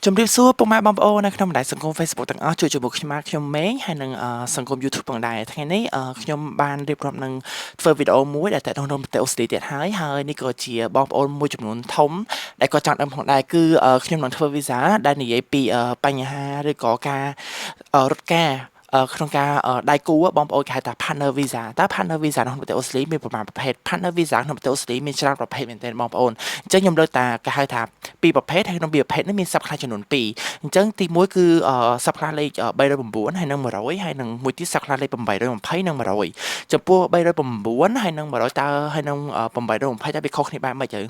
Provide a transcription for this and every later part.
ជំរាបសួរពុកម៉ែបងប្អូននៅក្នុងបណ្ដាញសង្គម Facebook ទាំងអស់ជួយជួយមកខ្ញុំម៉េងហើយនឹងសង្គម YouTube ផងដែរថ្ងៃនេះខ្ញុំបានរៀបរាប់នឹងធ្វើវីដេអូមួយដែលតាក់ទងនឹងប្រទេសអូស្ត្រាលីទៀតហើយនេះក៏ជាបងប្អូនមួយចំនួនធំដែលក៏ចង់ដឹងផងដែរគឺខ្ញុំនឹងធ្វើវីសាដែលនិយាយពីបញ្ហាឬក៏ការរត់ការក្នុងការដៃគូបងប្អូនគេហៅថា partner visa តើ partner visa ក្នុងប្រទេសអូស្ត្រាលីមានប្រមាណប្រភេទ partner visa ក្នុងប្រទេសអូស្ត្រាលីមានច្រើនប្រភេទមែនទែនបងប្អូនអញ្ចឹងខ្ញុំលើកតាគេហៅថាពីរប្រភេទហើយក្នុងពីរប្រភេទនេះមានសັບខ្លះចំនួន2អញ្ចឹងទី1គឺសັບខ្លះលេខ309ហើយនឹង100ហើយនឹងមួយទៀតសັបខ្លះលេខ820និង100ចំពោះ309ហើយនឹង100តើហើយនឹង820តើវាខុសគ្នាបែបម៉េចទៅ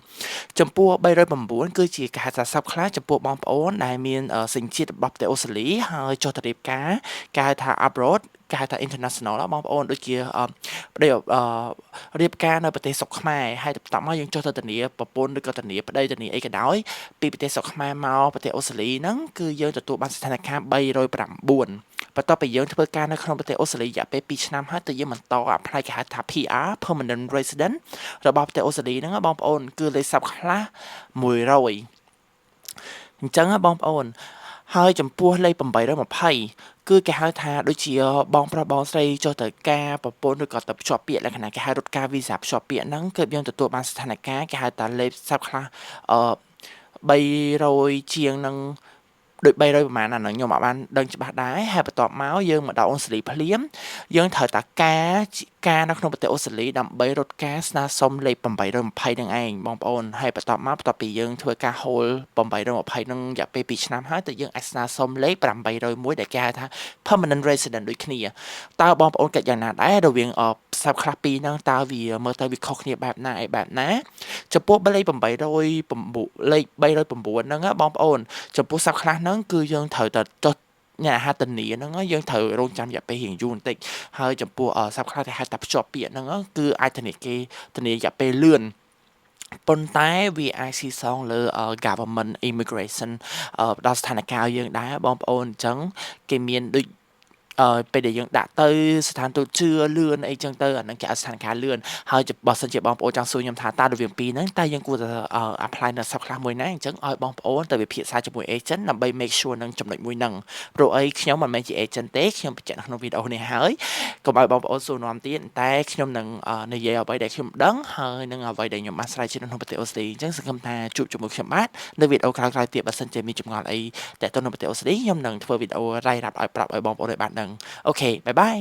ចំពោះ309គឺជាគេហៅថាសັບខ្លះចំពោះបងប្អូនដែលមានសញ្ជាតិរបស់ប្រទេសអូស្ត្រាលីហើយចុះទៅរៀបការគេហៅថា abroad គេហៅថា international បងប្អូនដូចជារៀបការនៅប្រទេសស្រុកខ្មែរហើយបន្ទាប់មកយើងចុះទៅធានាប្រពន្ធឬក៏ធានាប្តីធានាអីក៏ដោយពីប្រទេសស្រុកខ្មែរមកប្រទេសអូស្ត្រាលីហ្នឹងគឺយើងទទួលបានស្ថានភាព309បន្ទាប់ពីយើងធ្វើការនៅក្នុងប្រទេសអូស្ត្រាលីរយៈពេល2ឆ្នាំហើយទៅយើងបន្ត apply គេហៅថា PR permanent resident របស់ប្រទេសអូស្ត្រាលីហ្នឹងបងប្អូនគឺលេខសັບខ្លះ100អញ្ចឹងបងប្អូនហើយចំពោះលេខ820គឺគេហៅថាដូចជាបងប្រុសបងស្រីចុះទៅការប្រពន្ធឬក៏ទៅភ្ជាប់ពាក្យលក្ខណៈគេហៅរត់ការ visa ភ្ជាប់ពាក្យហ្នឹងគឺយើងទទួលបានស្ថានភាពគេហៅថាលេខសັບខ្លះ300ជាងនឹងដូច300ប្រហែលអាហ្នឹងខ្ញុំអត់បានដឹងច្បាស់ដែរហើយបន្ទាប់មកយើងមកដល់អូស្ត្រាលីភ្លាមយើងត្រូវតាការនៅក្នុងប្រទេសអូស្ត្រាលីដើម្បីរត់ការស្នើសុំលេខ820នឹងឯងបងប្អូនហើយបន្ទាប់ពីយើងធ្វើការហូល820នឹងរយៈពេល2ឆ្នាំហើយទៅយើងអាចស្នើសុំលេខ801ដែលគេហៅថា permanent resident ដូចគ្នាតើបងប្អូនគិតយ៉ាងណាដែររវាងសັບខ្លះពីរហ្នឹងតើវាមើលទៅវាខុសគ្នាបែបណាចំពោះលេខ809លេខ309ហ្នឹងបងប្អូនចំពោះសັບខ្លះហ្នឹងគឺយើងត្រូវតែចុះអ្នកហត្ថនីហ្នឹងយើងត្រូវរងចាំរយៈពេលរៀងយូរបន្តិចហើយចំពោះសັບខ្លះដែលហៅថាភ្ជាប់ពាក្យហ្នឹងគឺអាចធានារយៈពេលលឿនប៉ុន្តែវាអាចស៊ីសងលើ government immigration ដល់ស្ថានភាពយើងដែរបងប្អូនអញ្ចឹងគេមានដូចពេលដែលយើងដាក់ទៅស្ថានទូតជឿលឿនអីចឹងទៅអាហ្នឹងគេឲ្យស្ថានភាពលឿនហើយបើសិនជាបងប្អូនចង់សួរខ្ញុំថាតើរវាងពីរហ្នឹងតើយើងគួរតែ apply នៅសັບខ្លះមួយណាអញ្ចឹងឲ្យបងប្អូនទៅវិភាគជាមួយ agent ដើម្បី make sure នឹងចំណុចមួយហ្នឹងព្រោះអីខ្ញុំមិនមែនជា agent ទេខ្ញុំបញ្ជាក់នៅក្នុងវីដេអូនេះហើយកុំឲ្យបងប្អូនសួរនាំទៀតតែខ្ញុំនឹងនិយាយអ្វីដែលខ្ញុំដឹងហើយនឹងអ្វីដែលខ្ញុំបានស្រាវជ្រាវនៅក្នុងប្រទេសអូស្ត្រាលីអញ្ចឹងសង្ឃឹមថាជួបជាមួយខ្ញុំបាទនៅវីដេអូក្រោយៗទៀតបើសិនជាមានចម្ងល់អីតែទៅនៅប្រទេសអូស្ត្រាលីខ្ញុំនឹងធ្វើវីដេអូរាយរាប់ឲ្យប្រាប់ឲ្យបងប្អូនបានដឹងអូខេបាយបាយ